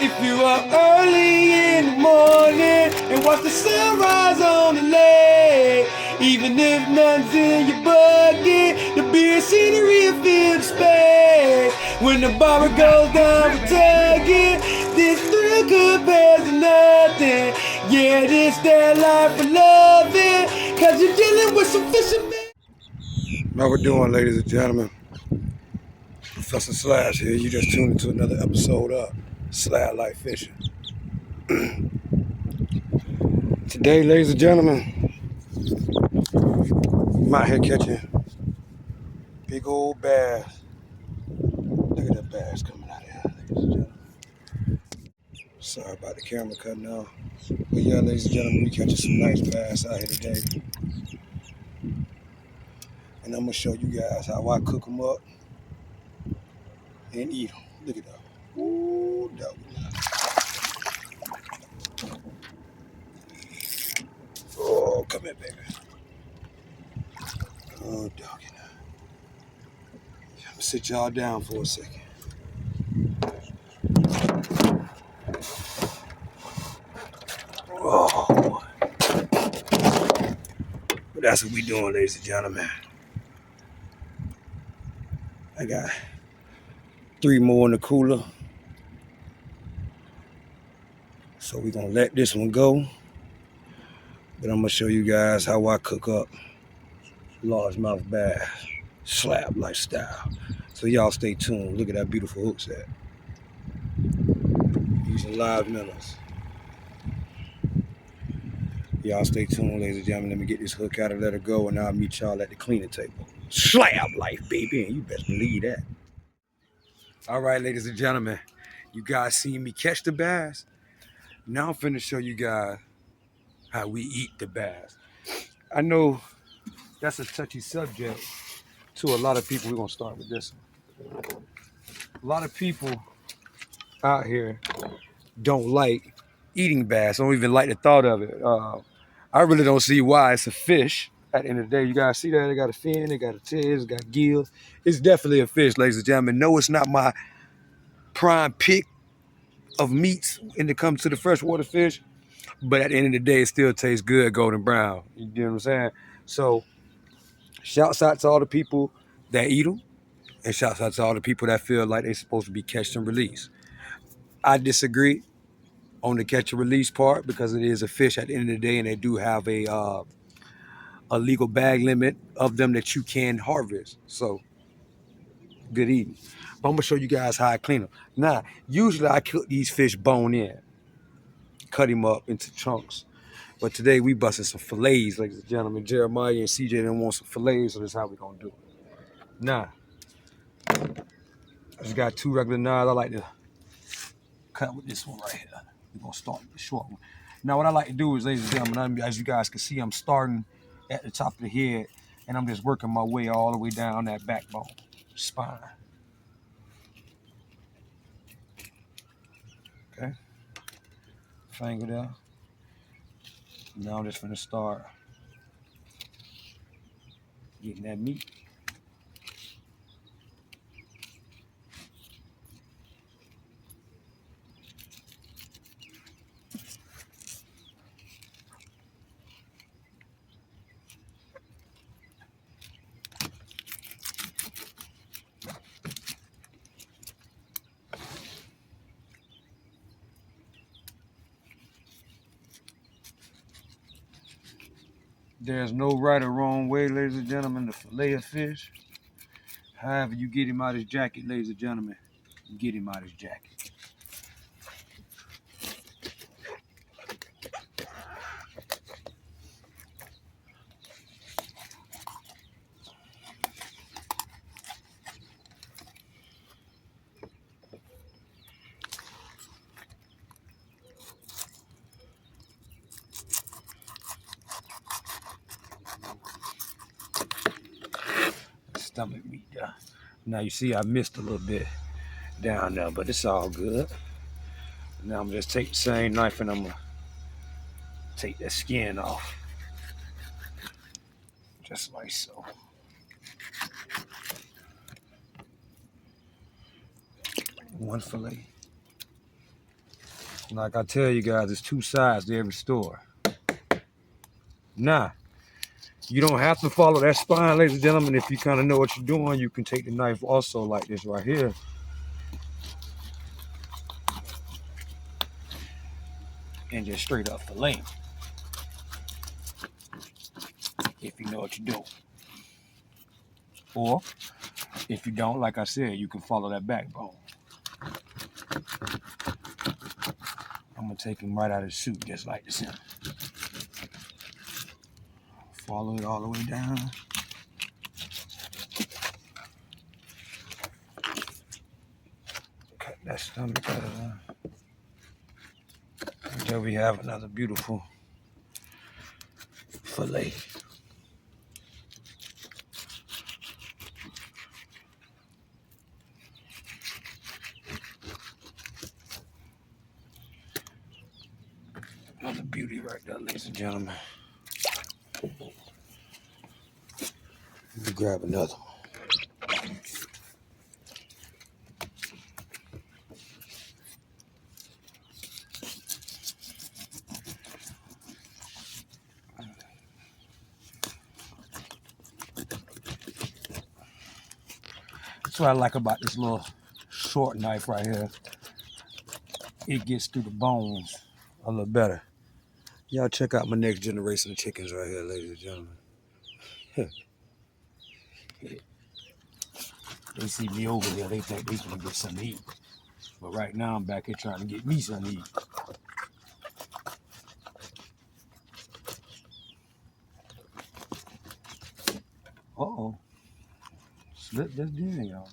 If you are early in the morning and watch the sunrise on the lake, even if none's in your bucket, the beer scenery will fill the space. When the barber goes down for tugging, this thrill compares to nothing. Yeah, this that life for loving, cause you're dealing with some fishermen. How we doing, ladies and gentlemen? Professor Slash here. You just tuned into another episode of Slash Life Fishing. Today, ladies and gentlemen, I'm out here catching big old bass. Look at that bass coming out of here, ladies and gentlemen. Sorry about the camera cutting off. But yeah, ladies and gentlemen, we catching some nice bass out here today. And I'm going to show you guys how I cook them up and eat them. Look at that. Ooh, dog. Oh, come here, baby. Oh, doggy. I'm going to sit y'all down for a second. Oh, boy. But that's what we doing, ladies and gentlemen. I got 3 more in the cooler. So we're going to let this one go. But I'm going to show you guys how I cook up largemouth bass, slab lifestyle. So y'all stay tuned. Look at that beautiful hook set. Using live minnows. Y'all stay tuned, ladies and gentlemen. Let me get this hook out and let it go, and I'll meet y'all at the cleaning table. Slab life, baby, and you best believe that. All right, ladies and gentlemen. You guys seen me catch the bass. Now I'm finna show you guys how we eat the bass. I know that's a touchy subject to a lot of people. We're gonna start with this one. A lot of people out here don't like eating bass, don't even like the thought of it. I really don't see why. It's a fish. At the end of the day, you guys see that? It got a fin, it got a tail, it got gills. It's definitely a fish, ladies and gentlemen. No, it's not my prime pick of meats when it comes to the freshwater fish, but at the end of the day, it still tastes good, golden brown. You know what I'm saying? So, shouts out to all the people that eat them, and shouts out to all the people that feel like they're supposed to be catch and release. I disagree on the catch and release part because it is a fish at the end of the day, and they do have a legal bag limit of them that you can harvest. So, good eating. But I'm gonna show you guys how I clean them. Now, usually I cook these fish bone in, cut him up into chunks. But today we busting some fillets, ladies and gentlemen. Jeremiah and CJ didn't want some fillets, so this is how we gonna do it. Now, I just got 2 regular knives. I like to cut with this one right here. We're gonna start with the short one. Now, what I like to do is, ladies and gentlemen, as you guys can see, I'm starting at the top of the head, and I'm just working my way all the way down that backbone, spine. Okay, finger there. Now I'm just gonna start getting that meat. There's no right or wrong way, ladies and gentlemen, to fillet a fish. However you get him out of his jacket, ladies and gentlemen, get him out of his jacket. Stomach meat there. Now you see I missed a little bit down there, but it's all good. Now I'm just take the same knife and I'm gonna take that skin off. Just like so. One fillet. Like I tell you guys, there's two sides to every story. Now, you don't have to follow that spine, ladies and gentlemen. If you kind of know what you're doing, you can take the knife also like this right here. And just straight up fillet. If you know what you're doing. Or, if you don't, like I said, you can follow that backbone. I'm going to take him right out of the suit, just like this. Follow it all the way down. Cut that stomach out of there. Until we have another beautiful fillet. Another beauty right there, ladies and gentlemen. Let me grab another one. That's what I like about this little short knife right here. It gets through the bones a little better. Y'all check out my next generation of chickens right here, ladies and gentlemen. They see me over there, they think they can get something to eat. But right now I'm back here trying to get me something to eat. Uh-oh. Slip this in, y'all.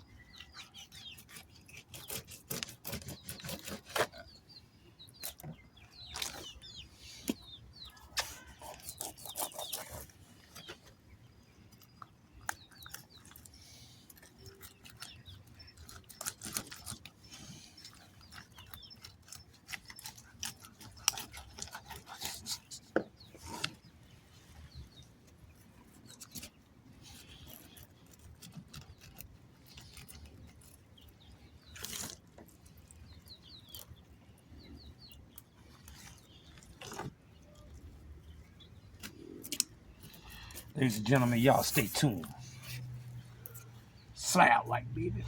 Ladies and gentlemen, y'all stay tuned. Slap like baby.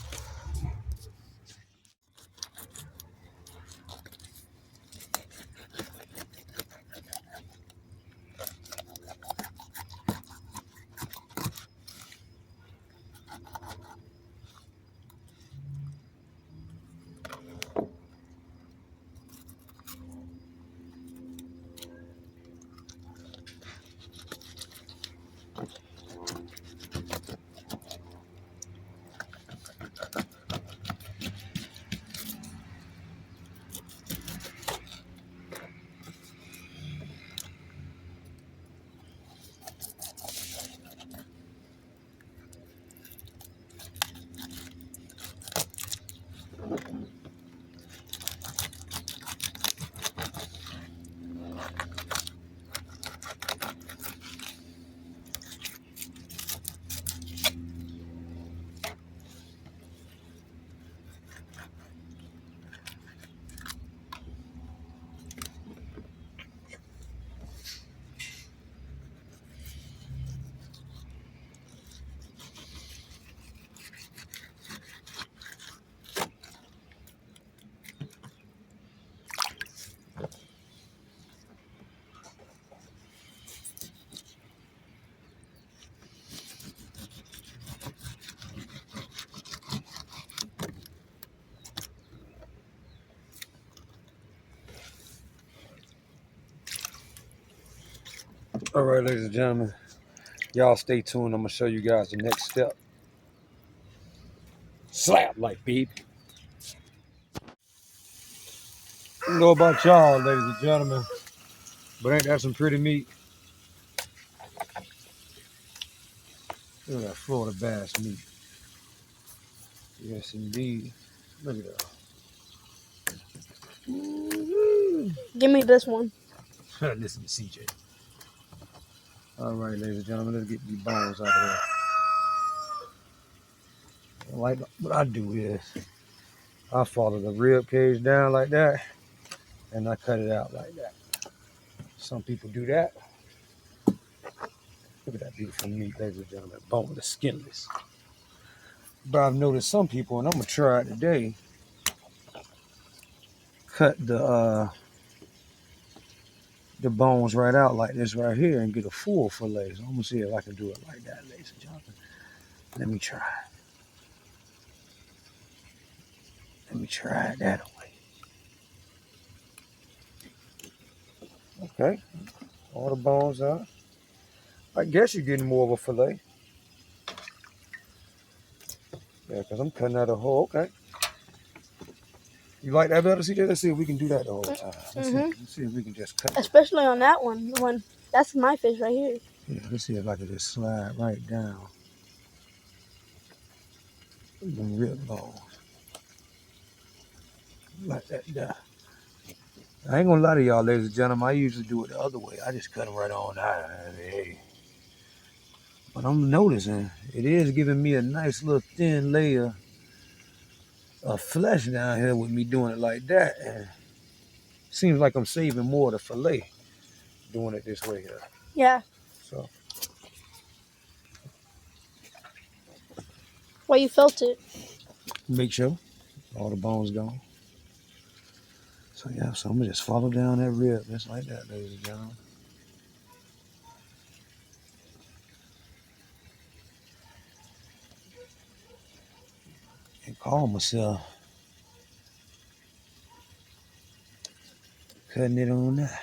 All right, ladies and gentlemen, y'all stay tuned. I'm gonna show you guys the next step. Slap like baby. I don't know about y'all, ladies and gentlemen, but ain't that some pretty meat? Look at that Florida bass meat. Yes, indeed. Look at that. Give me this one. Listen to CJ. All right, ladies and gentlemen, let's get these bones out of there. Like what I do is I follow the rib cage down like that, and I cut it out like that. Some people do that. Look at that beautiful meat, ladies and gentlemen, boneless, skinless. But I've noticed some people, and I'm gonna try it today, cut the bones right out like this right here and get a full fillet. So I'm gonna see if I can do it like that, ladies and gentlemen. Let me try. Let me try it that way. Okay, all the bones out. I guess you're getting more of a fillet. Yeah, because I'm cutting out a whole. Okay. You like that better, CJ? Let's see if we can do that the whole time. Let's see if we can just cut it. Especially on that one. The one that's my fish right here. Yeah, let's see if I can just slide right down. Them rib bones. Like that there. I ain't gonna lie to y'all, ladies and gentlemen. I usually do it the other way. I just cut them right on out. Hey. But I'm noticing it is giving me a nice little thin layer of flesh down here with me doing it like that. And seems like I'm saving more of the fillet doing it this way here. Yeah. So. Well, you felt it. Make sure all the bones gone. So yeah, so I'm gonna just follow down that rib just like that, ladies and gentlemen. And call myself cutting it on that.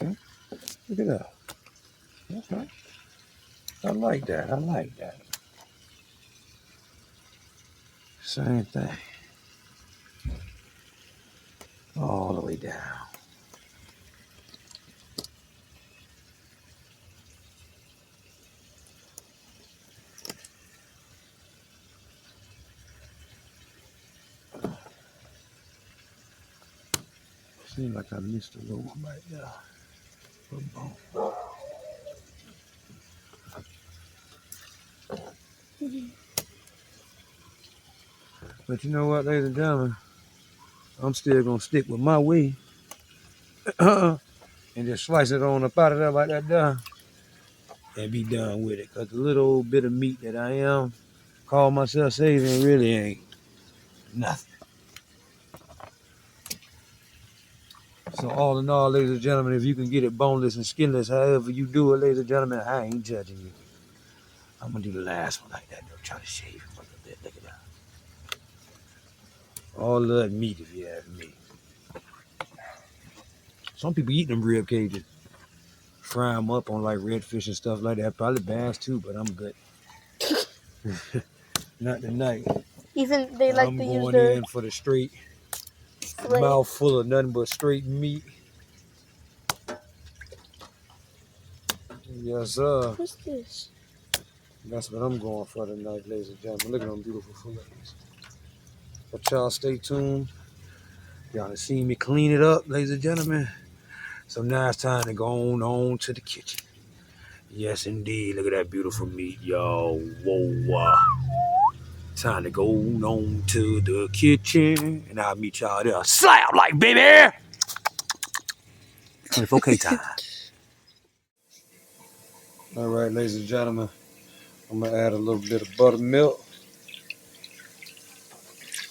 Okay, look at that. Okay, I like that. I like that. Same thing. All the way down. Seems like I missed a little one right there. But you know what, ladies and gentlemen? I'm still gonna stick with my way. And just slice it on up out of there like that there. And be done with it. Cause the little bit of meat that I am call myself saving really ain't nothing. So all in all, ladies and gentlemen, if you can get it boneless and skinless, however you do it, ladies and gentlemen, I ain't judging you. I'm gonna do the last one like that though. Try to shave it a little bit. Look at that. All that meat if you ask me. Some people eat them rib cages. Fry them up on like redfish and stuff like that. Probably bass too, but I'm good. Not tonight. Even they like I'm to use going their in for the straight fillet. mouth full of nothing but straight meat. Yes, sir. What's this? That's what I'm going for tonight, ladies and gentlemen. Look at them beautiful fillets. But y'all stay tuned. Y'all have seen me clean it up, ladies and gentlemen. So now it's time to go on to the kitchen. Yes, indeed. Look at that beautiful meat, y'all. Whoa. Time to go on to the kitchen. And I'll meet y'all there. Slap like, baby! 24K time. All right, ladies and gentlemen. I'm going to add a little bit of buttermilk.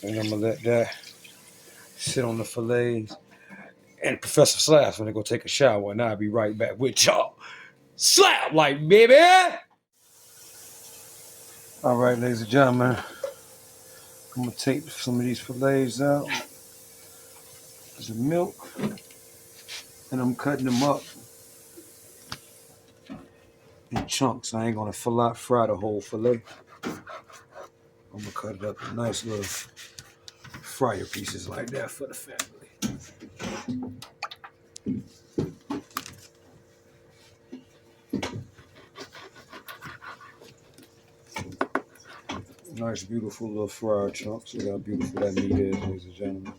And I'm going to let that sit on the fillets. And Professor Slap's going to go take a shower. And I'll be right back with y'all. Slap like, baby! All right, ladies and gentlemen. I'm going to take some of these fillets out. There's the milk. And I'm cutting them up in chunks. I ain't going to fry the whole fillet. I'm going to cut it up in nice little fryer pieces like that for the family. Nice, beautiful little fried chunks. Look how beautiful that meat is, ladies and gentlemen.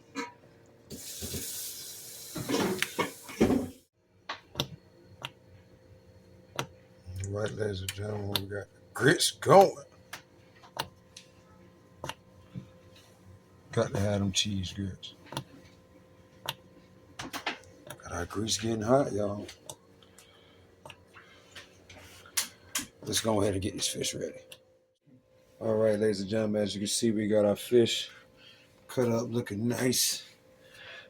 All right, ladies and gentlemen, we got the grits going. Got to have them cheese grits. Got our grease getting hot, y'all. Let's go ahead and get this fish ready. All right, ladies and gentlemen, as you can see, we got our fish cut up looking nice.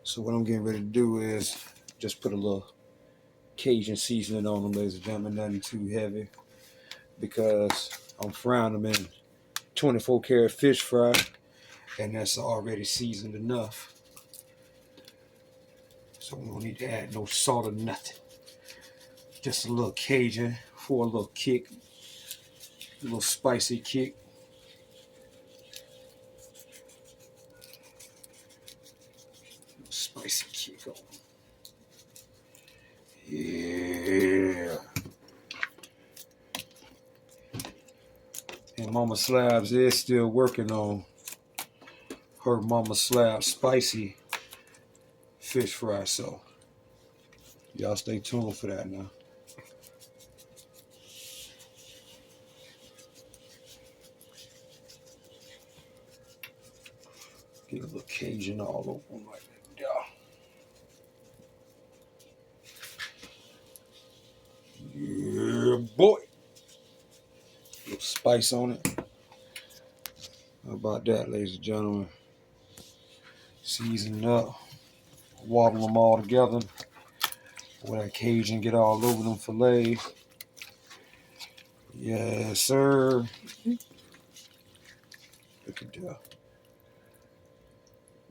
So what I'm getting ready to do is just put a little Cajun seasoning on them, ladies and gentlemen, nothing too heavy, because I'm frying them in 24 karat fish fry, and that's already seasoned enough. So we don't need to add no salt or nothing. Just a little Cajun for a little kick, a little spicy kick. Spicy kick on. Yeah. And Mama Slabs is still working on her Mama Slab spicy fish fry, so y'all stay tuned for that now. Get a little Cajun all over them like that. Yeah, boy. A little spice on it. How about that, ladies and gentlemen? Season up. Wobble them all together. Where that Cajun get all over them fillets. Yes, sir. Look at that.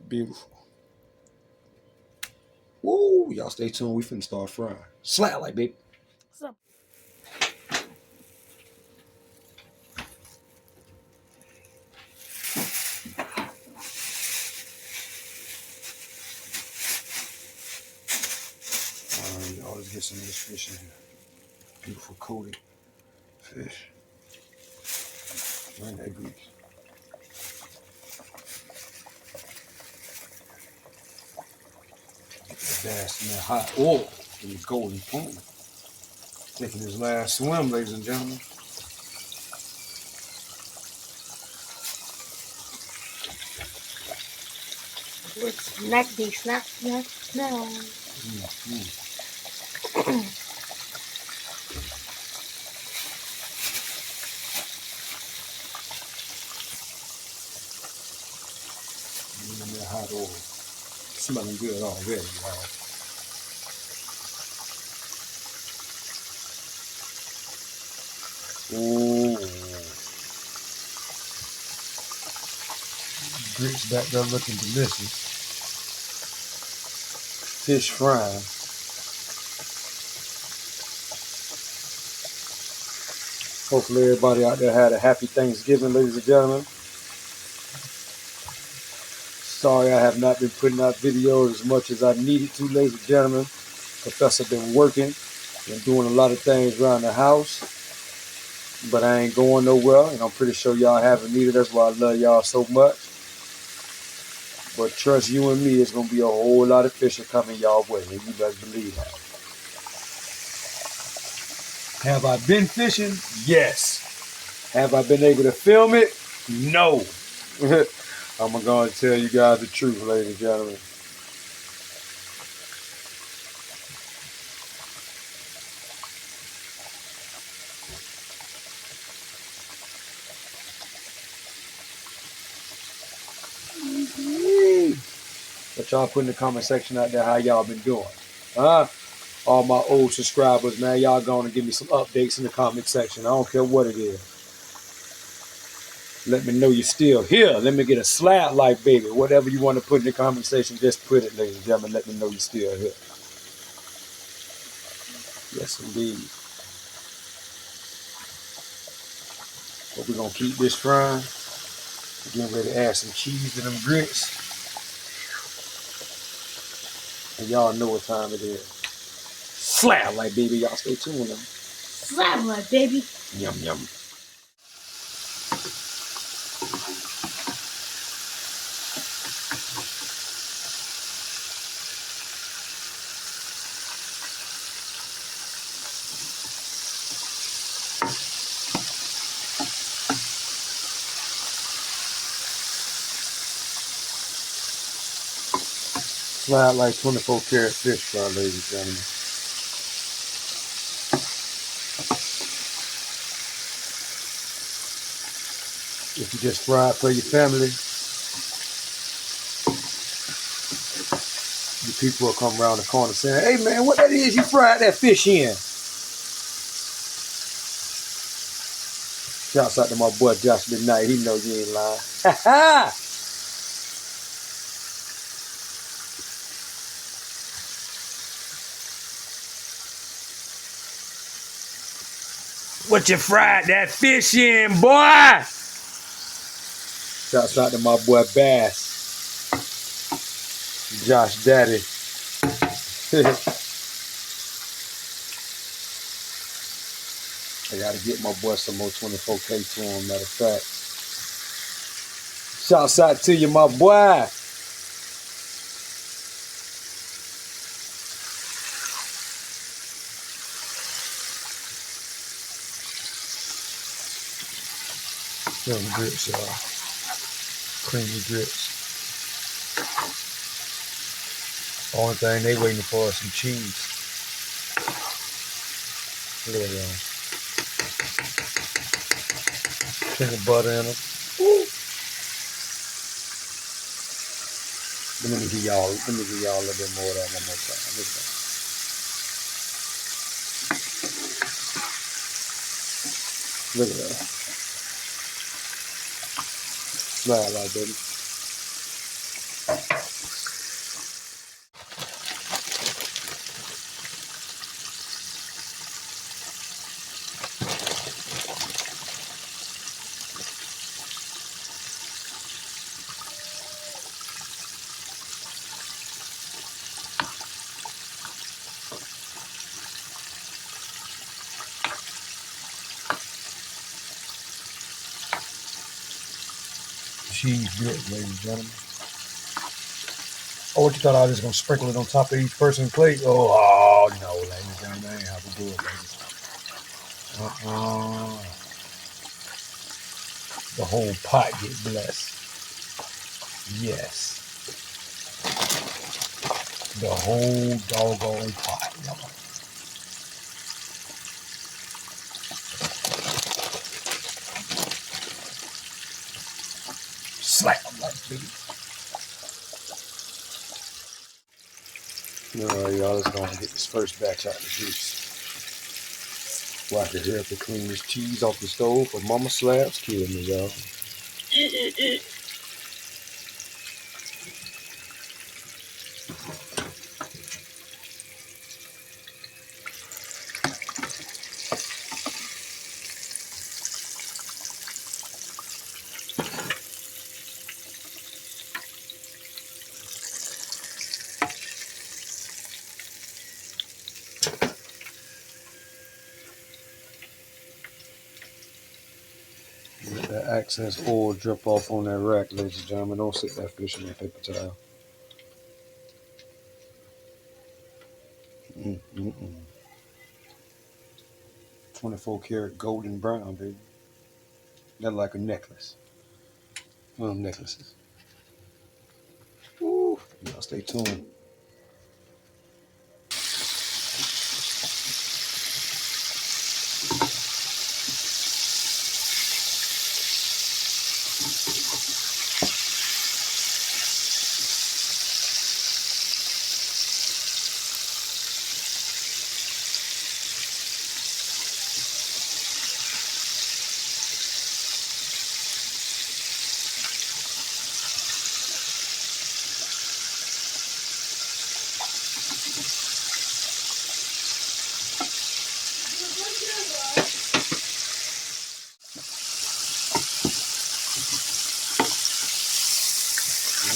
Beautiful. Woo! Y'all stay tuned. We finna start frying. Slap like, baby. What's up? All right, y'all, let's get some of this fish in here. Beautiful coated fish. Bring that grease. Bass in that hot oil in the golden pan. Taking his last swim, ladies and gentlemen. Snack, snack, snack, snack. In that hot oil. Smelling good already, y'all. Ooh. Grits back there looking delicious. Fish frying. Hopefully everybody out there had a happy Thanksgiving, ladies and gentlemen. Sorry I have not been putting out videos as much as I needed to, ladies and gentlemen. Professor been working and doing a lot of things around the house. But I ain't going nowhere, and I'm pretty sure y'all haven't either. That's why I love y'all so much. But trust you and me, it's going to be a whole lot of fishing coming y'all way, and you better believe that. Have I been fishing? Yes. Have I been able to film it? No. I'm going to tell you guys the truth, ladies and gentlemen. But y'all put in the comment section out there how y'all been doing. All my old subscribers, man, y'all going to give me some updates in the comment section. I don't care what it is. Let me know you're still here. Let me get a slap like, baby. Whatever you want to put in the comment section, just put it, ladies and gentlemen. Let me know you're still here. Yes, indeed. But we're going to keep this frying. We're getting ready to add some cheese to them grits. And y'all know what time it is. Slap like, baby. Y'all stay tuned with them. Slap like, baby. Yum, yum. Slide like 24 karat fish fry, ladies and gentlemen. If you just fry it for your family, the people will come around the corner saying, "Hey man, what that is you fried that fish in?" Shouts out to my boy Josh Midnight. He know you ain't lying. Ha ha! What you fried that fish in, boy? Shouts out to my boy Bass. Josh Daddy. I gotta get my boy some more 24K to him, matter of fact. Shouts out to you, my boy. Creamy grits, y'all. Creamy grits. Only thing they waiting for is some cheese. Look at that. Plenty of butter in them. Let me give y'all a little bit more of that one more time. Look at that. Look at that. Slide like baby. Cheese grits, ladies and gentlemen. Oh, what you thought I was just gonna sprinkle it on top of each person's plate? Oh no, ladies and gentlemen, that ain't how we do it, baby. The whole pot get blessed. Yes. The whole doggone pot, y'all. Slap like baby. Alright, y'all, let's go and get this first batch out of the juice. Watch it here to clean this cheese off the stove for Mama Slab's kill me, y'all. Let that excess oil drip off on that rack, ladies and gentlemen. Don't sit that fish in that paper towel. 24 karat golden brown, baby. That's like a necklace. One of them necklaces. Woo. Y'all stay tuned.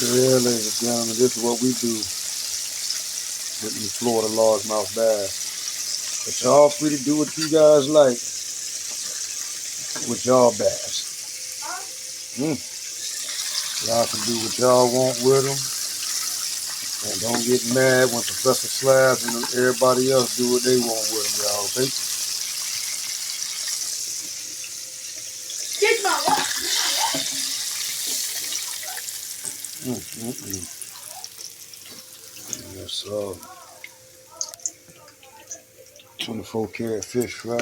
Yeah, ladies and gentlemen, this is what we do with these Florida largemouth bass. But y'all free to do what you guys like with y'all bass. Y'all can do what y'all want with them. And don't get mad when Professor Slabs and everybody else do what they want with them, y'all, okay? Get my what? Uh, 24 karat fish fry.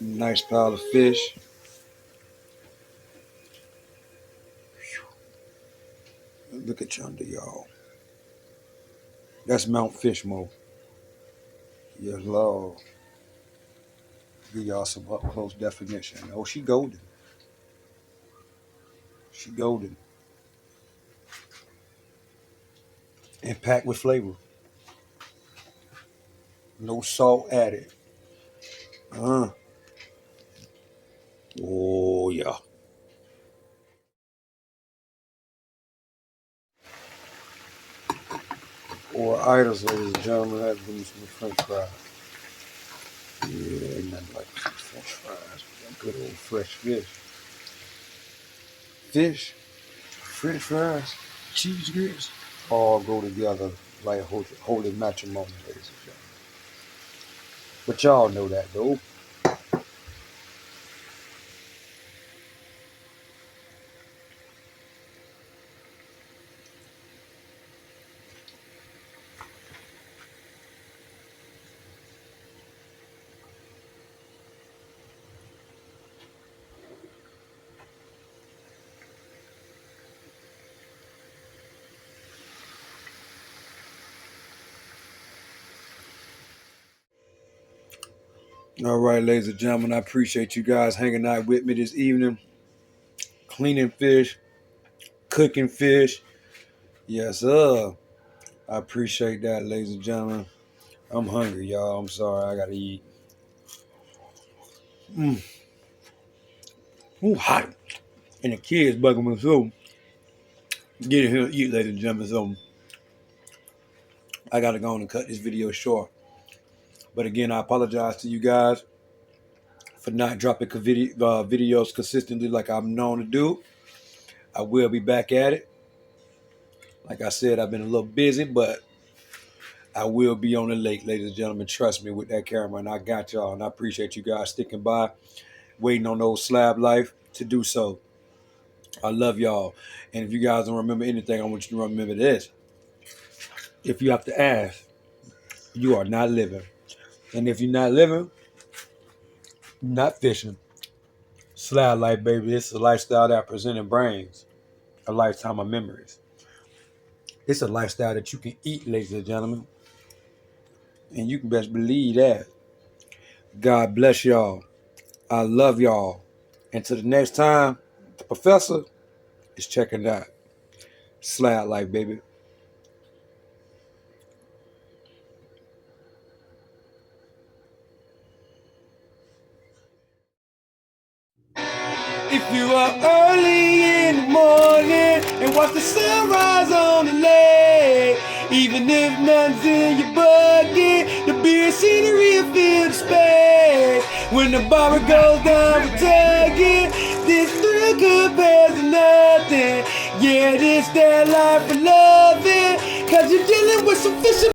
Nice pile of fish. Look at yonder, y'all. That's Mount Fishmo. Yes, Lord. Give y'all some up close definition. Oh, she golden. She golden. And packed with flavor. No salt added. Oh, yeah. Or idols, ladies and gentlemen, that brings some French fries. Yeah, ain't nothing like some French fries. Good old fresh fish. Fish, French fries, cheese grits, all go together like holy matrimony, ladies and gentlemen. But y'all know that, though. All right, ladies and gentlemen, I appreciate you guys hanging out with me this evening. Cleaning fish, cooking fish. Yes, sir. I appreciate that, ladies and gentlemen. I'm hungry, y'all. I'm sorry. I gotta eat. Ooh, hot. And the kids bugging me so. Get in here and eat, ladies and gentlemen. So I gotta go on and cut this video short. But again, I apologize to you guys for not dropping videos consistently like I'm known to do. I will be back at it. Like I said, I've been a little busy, but I will be on the lake, ladies and gentlemen. Trust me with that camera, and I got y'all. And I appreciate you guys sticking by, waiting on those slab life to do so. I love y'all. And if you guys don't remember anything, I want you to remember this. If you have to ask, you are not living. And if you're not living, not fishing. Slab life, baby. It's a lifestyle that presenting brains, a lifetime of memories. It's a lifestyle that you can eat, ladies and gentlemen. And you can best believe that. God bless y'all. I love y'all. Until the next time, the professor is checking out. Slab life, baby. If you are early in the morning and watch the sunrise on the lake, even if nothing's in your bucket, the beer scenery will fill the space. When the barber goes down with tugging, this thrill compares to nothing. Yeah, this that life for loving, cause you're dealing with some fish.